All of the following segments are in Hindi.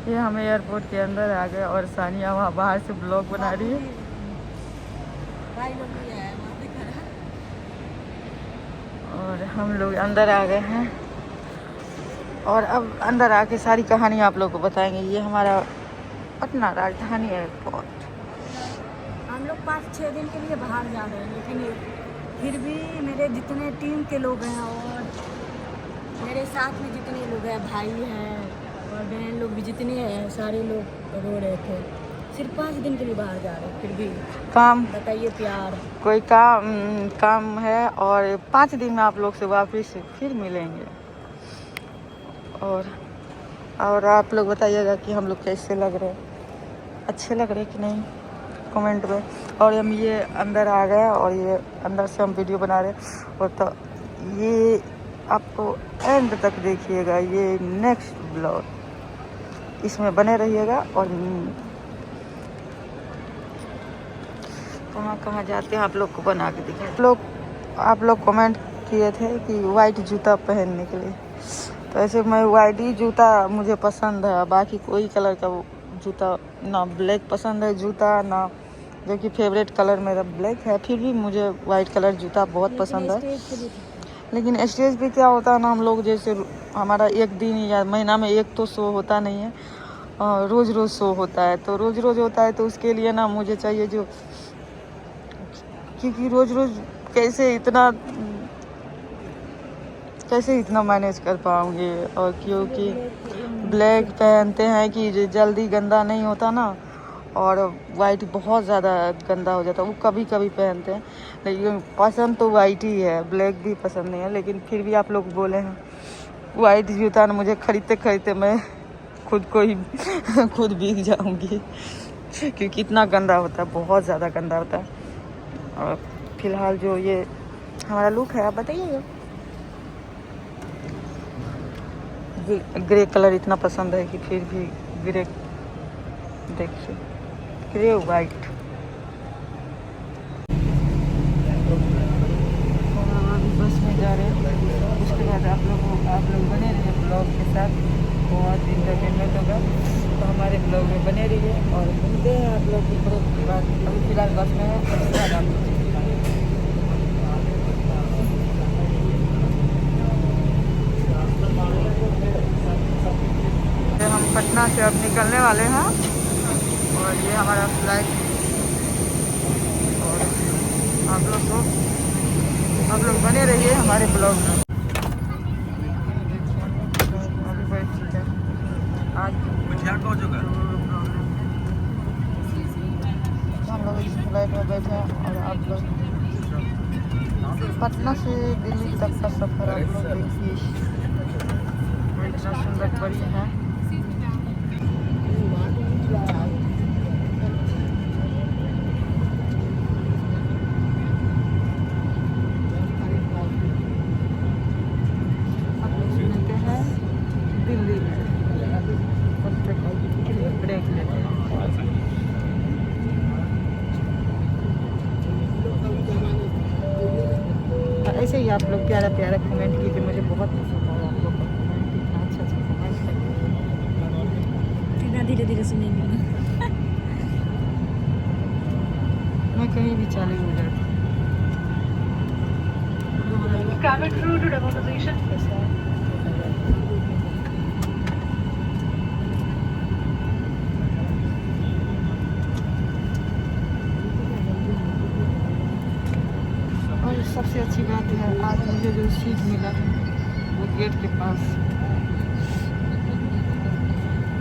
ये हम एयरपोर्ट के अंदर आ गए और सानिया वहाँ बाहर से ब्लॉग बना रही है। और हम लोग अंदर आ गए हैं और अब अंदर आके सारी कहानी आप लोग को बताएंगे। ये हमारा पटना राजधानी एयरपोर्ट। हम लोग 5-6 दिन के लिए बाहर जा रहे हैं, लेकिन फिर भी मेरे जितने टीम के लोग हैं और मेरे साथ में जितने लोग हैं, भाई हैं और बहन लोग भी जितने हैं, सारे लोग रो रहे थे। सिर्फ 5 दिन के लिए बाहर जा रहे हैं, फिर भी काम बताइए प्यार। कोई काम है और 5 दिन में आप लोग से वापस फिर मिलेंगे। और आप लोग बताइएगा कि हम लोग कैसे लग रहे हैं, अच्छे लग रहे कि नहीं, कमेंट में। और हम ये अंदर आ गए और ये अंदर से हम वीडियो बना रहे हैं। और तो ये आपको एंड तक देखिएगा, ये नेक्स्ट ब्लॉग, इसमें बने रहिएगा। और कहाँ कहाँ जाते हैं आप लोग को बना के दिखाए। आप लोग कमेंट किए थे कि वाइट जूता पहनने के लिए, तो ऐसे मैं वाइट ही जूता मुझे पसंद है। बाकी कोई कलर का जूता ना, ब्लैक पसंद है जूता ना, जो कि फेवरेट कलर मेरा ब्लैक है। फिर भी मुझे वाइट कलर जूता बहुत पसंद है। लेकिन स्टेज पे क्या होता है ना, हम लोग जैसे हमारा एक दिन या महीना में एक तो शो होता नहीं है, रोज़ रोज़ शो होता है। तो रोज़ रोज़ होता है तो उसके लिए ना मुझे चाहिए जो, क्योंकि रोज़ रोज़ कैसे इतना मैनेज कर पाऊँगी। और क्योंकि ब्लैक पहनते हैं कि जल्दी गंदा नहीं होता ना, और वाइट बहुत ज़्यादा गंदा हो जाता है, वो कभी कभी पहनते हैं। लेकिन पसंद तो वाइट ही है, ब्लैक भी पसंद नहीं है। लेकिन फिर भी आप लोग बोले हैं वाइट जूता ना, मुझे खरीदते खरीदते मैं खुद को ही खुद भीग जाऊंगी, क्योंकि इतना गंदा होता है, बहुत ज़्यादा गंदा होता है। और फिलहाल जो ये हमारा लुक है, आप बताइएगा। ग्रे कलर इतना पसंद है कि फिर भी ग्रे, देखिए ग्रे वाइट। बस में जा रहे हैं, उसके बाद आप लोग बने रहिए ब्लॉग के साथ, बहुत इंटरटेनमेंट होगा। तो हमारे ब्लॉग में बने रहिए और मिलते हैं आप लोग की बात। अभी फिलहाल बस में है। हम पटना से अब निकलने वाले हैं और ये हमारा फ्लाइट। और आप लोग बने रहिए हमारे ब्लॉग में। अभी बैठ चुके हैं आज हम लोग इस फ्लाइट में बैठे हैं। और आप लोग पटना से दिल्ली तक का सफ़र आप लोग देखिए, इतना सुंदर बड़ी है। दिल्ली में ब्रेक लेते हैं। ऐसे ही आप लोग प्यारा प्यारा कमेंट कीजिए, मुझे बहुत पसंद आया आप लोग का कमेंट, इतना अच्छा कमेंट करके। इतना धीरे धीरे सुनेंगे मैं कहीं भी चालू हो जाती हूँ। और सबसे अच्छी बात है, आज मुझे जो सीट मिला है वो गेट के पास।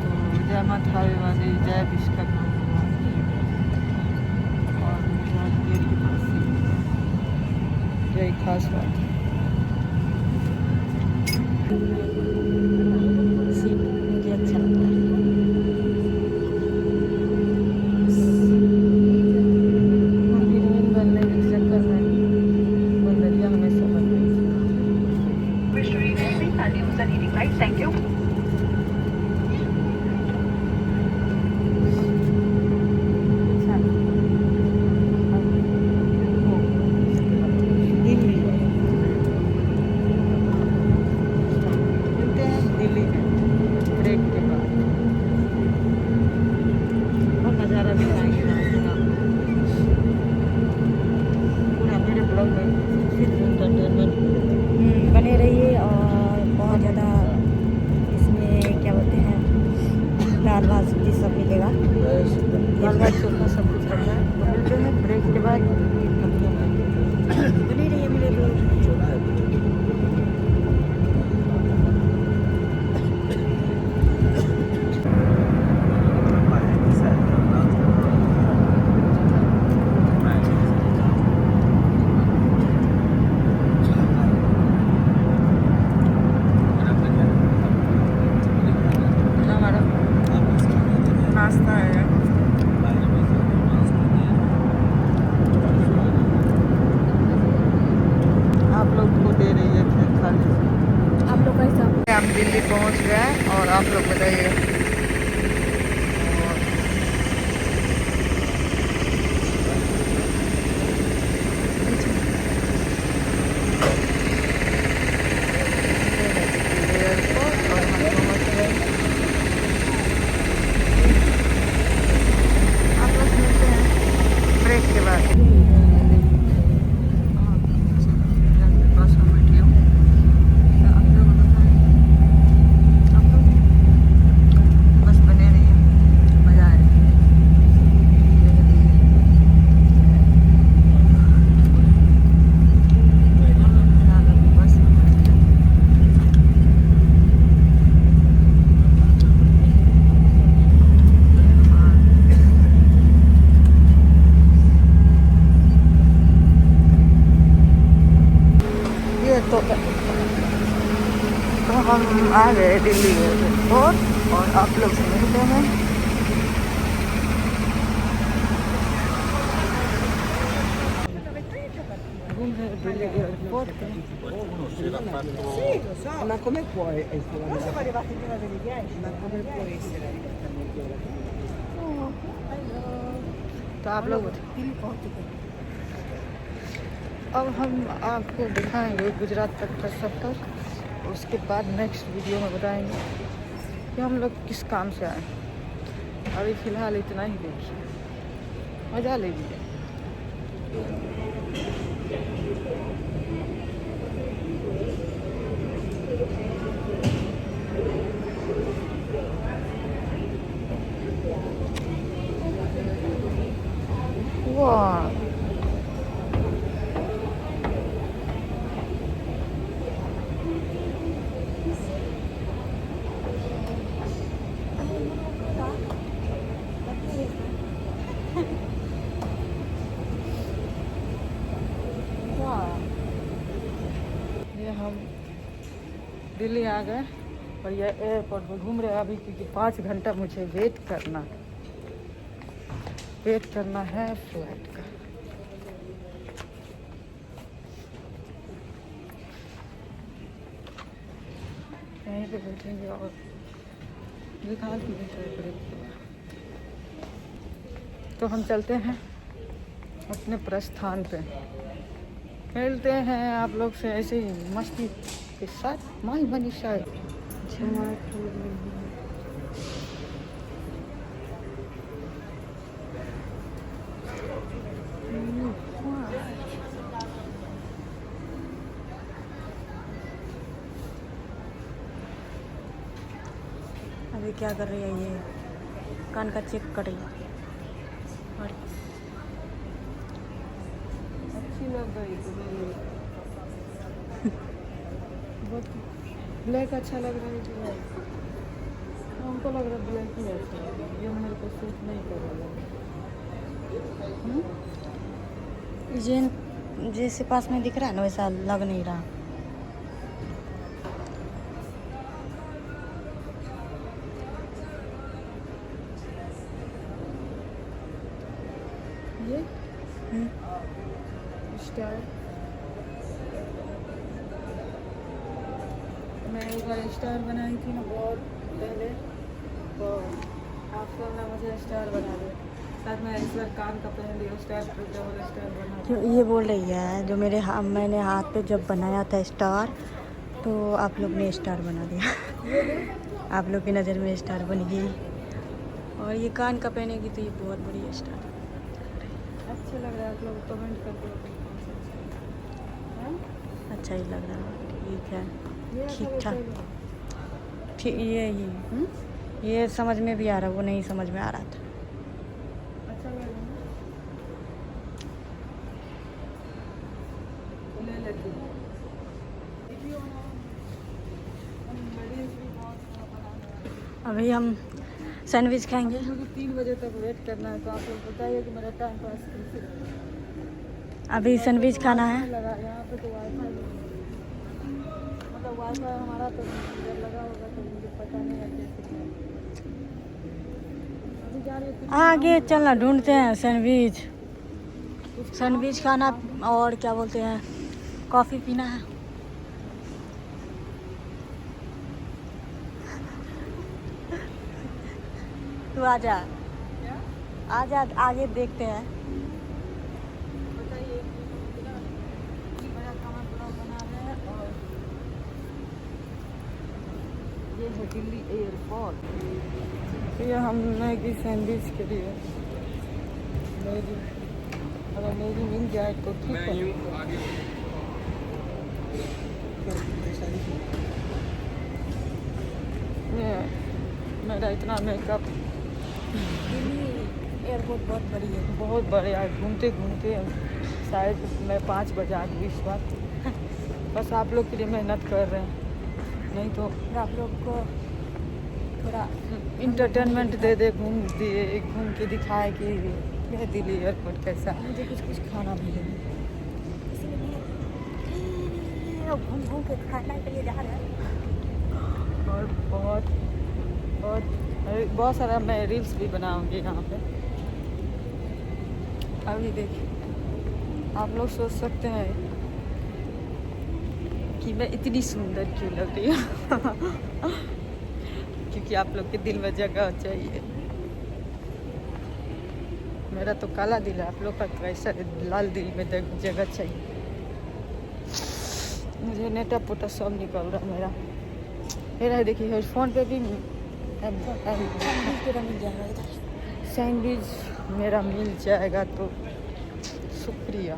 तो जय माता वाली, जय विश्वकर्मा भगवान की। और मुझे आज गेट के पास सीट मिला, यही खास बात है। सीट मुझे अच्छा लगता है। Thank you. दाल भात सब्जी सब मिलेगा। दाल भात चोखा सब कुछ करना है। तो मिलते हैं ब्रेक के बाद। बनी रही है मेरे लोग। हमारा नाश्ता है। आप लोग को दे रही है खाली। आप लोग कैसा? हम दिल्ली पहुंच गए और आप लोग बताइए। एयरपोर्ट और हम पहुंच गए। आप लोग मिलते हैं ब्रेक के बाद। बस में बैठी हूँ। आप लोग बताएं। आप लोग बस बने रहिए, मजा आए। बस ये तो हम आ गए दिल्ली एयरपोर्ट और आप लोग से मिलते हैं। घूम रहे हैं दिल्ली एयरपोर्ट पे। Ma come puoi essere arrivata? Ma come puoi essere arrivata mezz'ora? तो आप लोग अब हम आपको दिखाएंगे गुजरात तक का सफर। उसके बाद नेक्स्ट वीडियो में बताएंगे कि हम लोग किस काम से आए। अभी फ़िलहाल इतना ही देखिए, मज़ा लीजिए। वाह, ये हम दिल्ली आ गए और ये एयरपोर्ट पर घूम रहे हैं अभी, क्योंकि 5 घंटा मुझे वेट करना है फ्लाइट का। यहीं पे बैठेंगे और निकाल के बैठे। तो हम चलते हैं अपने प्रस्थान पे। मिलते हैं आप लोग से ऐसे ही मस्ती के साथ। माही बनी शायद अभी क्या कर रही है ये? कान का चेक कर रही है। और अच्छी लग रही है। बहुत ब्लैक अच्छा लग रहा है कि व्हाइट? हमको लग रहा है ब्लैक ही अच्छा लग रहा है। ये मेरे को सूट नहीं कर रहा है। जेन जैसे पास में दिख रहा है ना वैसा लग नहीं रहा। ये स्टार मैं एक बार स्टार बनाई थी ना बहुत पहले, तो आपको ना मुझे स्टार बना दे। साथ में इस बार कान का पहन लिया स्टार, डबल स्टार बना क्यों ये बोल रही है? जो मैंने हाथ पे जब बनाया था स्टार, तो आप लोग ने स्टार बना दिया। आप लोग की नज़र में स्टार बन गई। और ये कान का पहनेगी तो ये बहुत बड़ी स्टार। अच्छा लग रहा है। आप लोग कमेंट करके अच्छा ही लग रहा है। ठीक है, ये ठीक ठाक। ठीक ये ये समझ में भी आ रहा, वो नहीं समझ में आ रहा था। अच्छा लग रहा है ना? ले लेती हूँ। अभी हम सैंडविच खाएंगे। क्योंकि 3 बजे तक वेट करना है, तो आप लोग बताइए कि मेरा टाइम पास कैसे अभी सैंडविच खाना है। लगा। यहाँ पे तो वाईफाई मतलब वाईफाई हमारा तो जब लगा होगा तो मुझे पता नहीं है कैसे। अभी जा रहे हैं आगे चलना, ढूंढते हैं सैंडविच। सैंडविच खाना और क्या बोलते हैं, कॉफ़ी पीना है। तू आजा, आजा, आगे देखते हैं। बताइए बड़ा खाना ब्लॉग बना रहे हैं। और ये है दिल्ली एयरपोर्ट। ये हम मैगी सैंडविच के लिए मैगी, अगर मैगी मिल जाए तो ठीक है। ये मेरा इतना मेकअप दिल्ली एयरपोर्ट बहुत बड़ी है। बहुत बढ़िया है। घूमते घूमते शायद मैं 5 बजा दूँ इस बार। बस आप लोग के लिए मेहनत कर रहे हैं, नहीं तो आप लोग को थोड़ा इंटरटेनमेंट दे दे, घूम के दिखाए कि यह दिल्ली एयरपोर्ट कैसा है। मुझे कुछ खाना भी है, इसलिए घूम घूम के खाना के लिए जा रहे हैं। और बहुत सारा मैं रील्स भी बनाऊंगी यहाँ पे। अभी देखिए, आप लोग सोच सकते हैं कि मैं इतनी सुंदर क्यों लग रही हूँ। क्योंकि आप लोग के दिल में जगह चाहिए। मेरा तो काला दिल है, आप लोग का कैसा लाल दिल में जगह चाहिए। मुझे नेटा पोटा सब निकल रहा मेरा। मेरा देखिए हेडफोन पे भी सैंडविच मेरा मिल जाएगा तो शुक्रिया।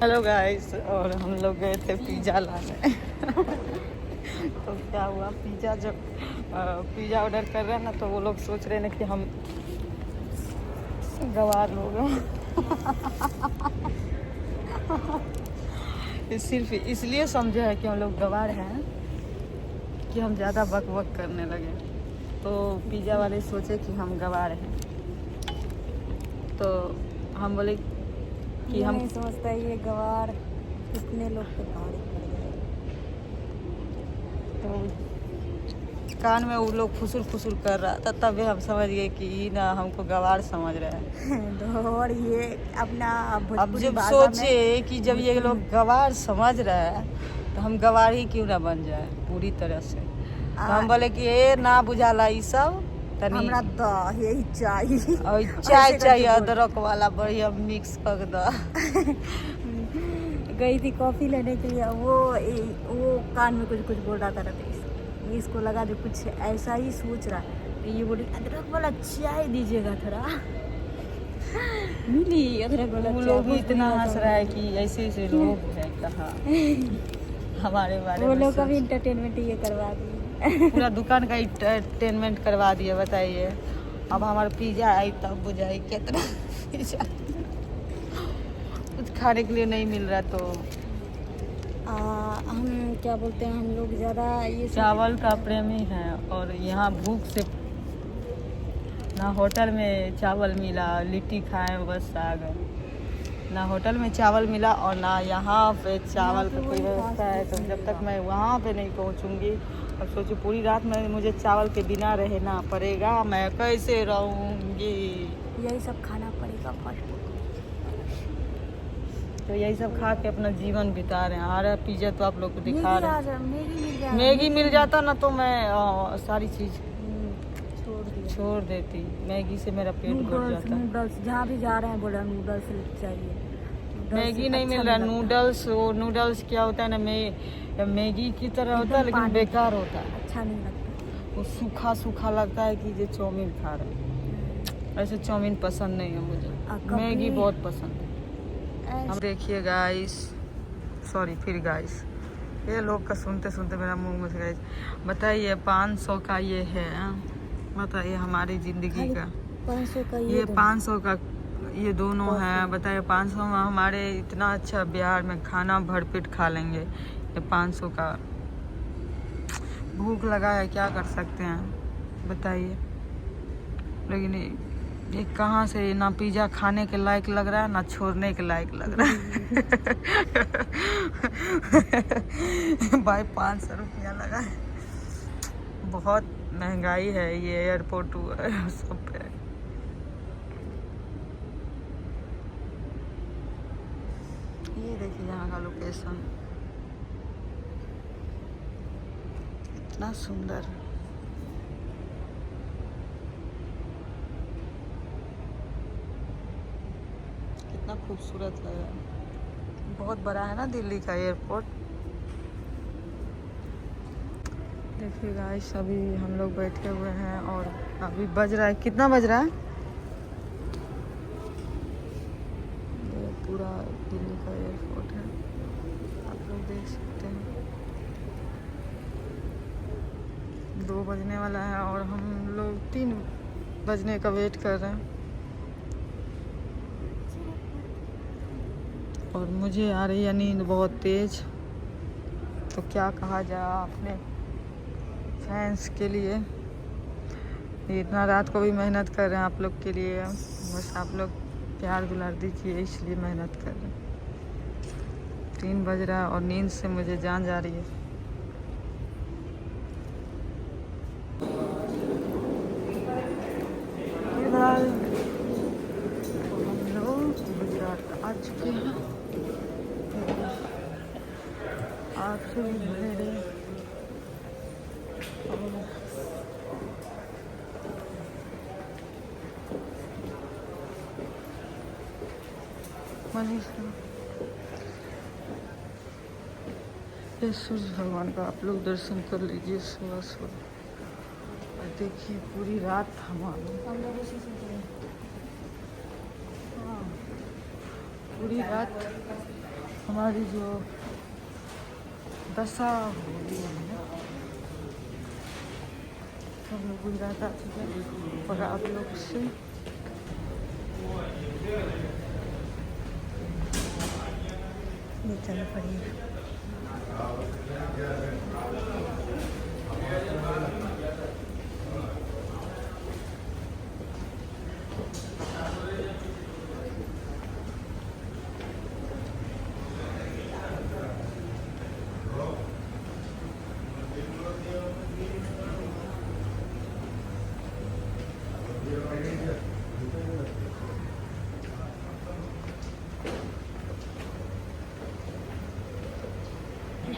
हेलो गाइस, और हम लोग गए थे पिज़्ज़ा लाने। तो क्या हुआ, पिज़्ज़ा जब पिज़्ज़ा ऑर्डर कर रहे हैं ना, तो वो लोग सोच रहे हैं कि हम गवार लोग हैं। सिर्फ इसलिए समझे है कि हम लोग गवार हैं कि हम ज़्यादा बक बक करने लगे। तो पिज़्ज़ा वाले सोचे कि हम गवार हैं, तो हम बोले कि हम नहीं समझता ये गवार कितने लोग पे भारी पड़ गए। तो कान में वो लोग फुसुर कर रहा था, तभी हम समझ गए कि ये ना हमको गवार समझ रहे हैं। और ये अपना अब भोजपुरी जब भाषा सोचे में कि जब ये लोग गवार समझ रहे हैं तो हम गवार ही क्यों ना बन जाए पूरी तरह से। तो हम बोले कि ए ना बुझाला ये सब तनी हमरा यही चाहिए। और चाय चाहिए अदरक वाला बढ़िया मिक्स कर दो। गई थी कॉफ़ी लेने के लिए, वो कान में कुछ बोल रहा था। इसको लगा जो कुछ ऐसा ही सोच रहा, तो ये बोली अदरक वाला चाय दीजिएगा थोड़ा। मिली अदरक वाला वो चाय। लोग भी इतना हंस रहा है कि ऐसे लोग हैं कहाँ हमारे बारे वो में लोग का भी सोच। इंटरटेनमेंट ये करवा दिए। पूरा दुकान का इंटरटेनमेंट करवा दिया। बताइए, अब हमारा पिज़्ज़ा आई तब बुझाई कितना पिज़्ज़ा कुछ खाने के लिए नहीं मिल रहा। तो हम क्या बोलते हैं, हम लोग ज़्यादा ये चावल का प्रेमी है, और यहाँ भूख से ना होटल में चावल मिला, लिट्टी खाए बस आ गए। ना होटल में चावल मिला और ना यहाँ पे चावल का कोई व्यवस्था है। तो जब तक मैं वहाँ पे नहीं पहुँचूँगी, और सोचो पूरी रात में मुझे चावल के बिना रहना पड़ेगा, मैं कैसे रहूँगी। यही सब खाना पड़ेगा फास्ट फूड। तो यही सब खा के अपना जीवन बिता रहे हैं। आ पिज़्ज़ा तो आप लोग को दिखा रहे हैं। मैगी मैगी मिल जाता ना तो मैं सारी चीज़ छोड़ देती। मैगी से मेरा पेट भर जाता। नूडल्स जहाँ भी जा रहे हैं बोला नूडल्स चाहिए। मैगी नहीं मिल रहा। नूडल्स, वो नूडल्स क्या होता है ना, मैगी की तरह होता है लेकिन बेकार होता है। अच्छा नहीं लगता, वो सूखा सूखा लगता है कि ये चाउमीन खा रहे हैं। ऐसे चाउमीन पसंद नहीं है मुझे, मैगी बहुत पसंद है। हम देखिए गाइस, सॉरी फिर गाइस, ये लोग का सुनते सुनते मेरा मुंह में गाइस। बताइए 500 का ये है बताइए हमारी ज़िंदगी का 500 का ये 500 का ये दोनों हैं। बताइए 500 में हमारे इतना अच्छा बिहार में खाना भरपेट खा लेंगे। ये 500 का भूख लगा है, क्या कर सकते हैं बताइए। लेकिन ये कहाँ से ना पिज़्ज़ा खाने के लायक लग रहा है ना छोड़ने के लायक लग रहा है। भाई 500 रुपया लगा है, बहुत महंगाई है ये एयरपोर्ट सब पे। ये देखिए यहाँ का लोकेशन इतना सुंदर, कितना खूबसूरत लग रहा है। बहुत बड़ा है ना दिल्ली का एयरपोर्ट। देखिए गाइस अभी हम लोग बैठे हुए हैं और अभी बज रहा है, कितना बज रहा है? ये पूरा दिल्ली का एयरपोर्ट है, आप लोग देख सकते हैं। 2 बजने वाला है और हम लोग 3 बजने का वेट कर रहे हैं। और मुझे आ रही है नींद बहुत तेज, तो क्या कहा जाए अपने फैंस के लिए। इतना रात को भी मेहनत कर रहे हैं आप लोग के लिए, बस आप लोग प्यार दुलार दीजिए, इसलिए मेहनत कर रहे हैं। 3 बज रहा है और नींद से मुझे जान जा रही है। फिलहाल हम लोग गुजरात आ चुके हैं। आखिरी मेरे मनीषा, ये सूर्य भगवान का आप लोग दर्शन कर लीजिए सुबह सुबह। और देखिए पूरी रात हमारी, हाँ पूरी रात हमारी जो दशा हो रही है। हम लोग गुजरात आ चुके हैं और आप लोग से चल पड़ी।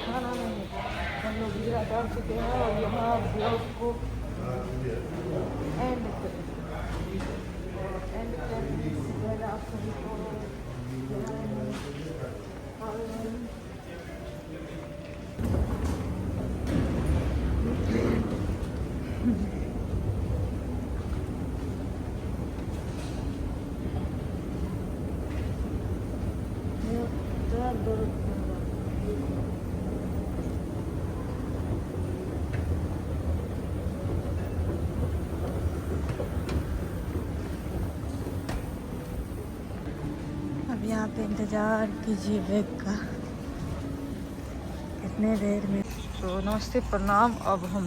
खाना नहीं, हम लोग गुजरात आ चुके हैं और यहाँ ब्लॉग को एंड करें। आप सभी को अब यहाँ पे इंतज़ार कीजिए बैग का, कितने देर में। तो नमस्ते प्रणाम। अब हम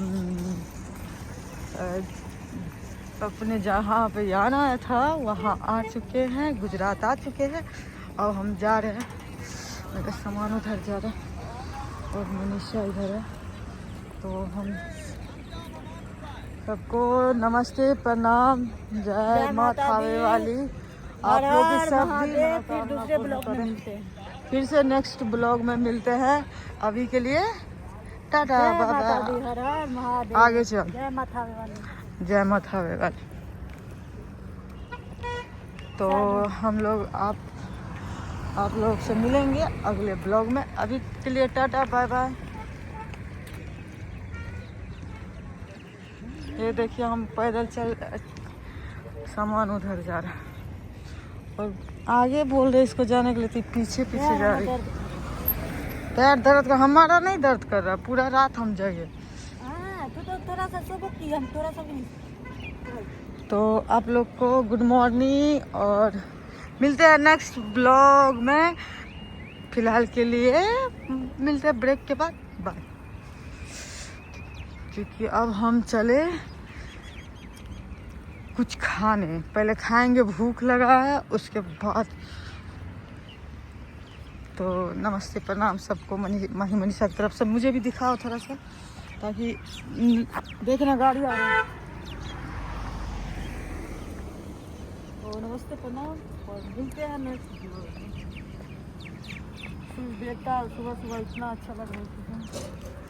अपने जहाँ पे जाना था वहाँ आ चुके हैं, गुजरात आ चुके हैं। अब हम जा रहे हैं, मेरा सामान उधर जा रहा है और मनीषा इधर है। तो हम सबको नमस्ते प्रणाम, जय माँ थावे वाली। आप लोग की सब फिर दूसरे ब्लॉग में मिलते हैं, फिर से नेक्स्ट ब्लॉग में मिलते हैं। अभी के लिए टाटा बाय बाय। आगे चल, जय माता वाली, जय माँ थावे वाली। तो हम लोग आप लोग से मिलेंगे अगले ब्लॉग में। अभी के लिए टाटा बाय बाय। ये देखिए हम पैदल चल, सामान उधर जा रहा है और आगे बोल रहे इसको जाने के लिए, पीछे पीछे जा रही। पैर दर्द का, हमारा नहीं दर्द कर रहा, पूरा रात हम जगे। हाँ तो थोड़ा सा सोबो की हम थोड़ा सा भी तो आप लोग को गुड मॉर्निंग और मिलते हैं नेक्स्ट ब्लॉग में। फिलहाल के लिए मिलते हैं ब्रेक के बाद, बाय। क्योंकि अब हम चले कुछ खाने, पहले खाएंगे, भूख लगा है, उसके बाद। तो नमस्ते प्रणाम सबको, माही मनीषा की तरफ से। मुझे भी दिखाओ थोड़ा सा, ताकि देखना गाड़ी आ रही है। तो नमस्ते प्रणाम और मिलते हैं नेक्स्ट वीडियो में। बेटा सुबह सुबह इतना अच्छा लग रहा है।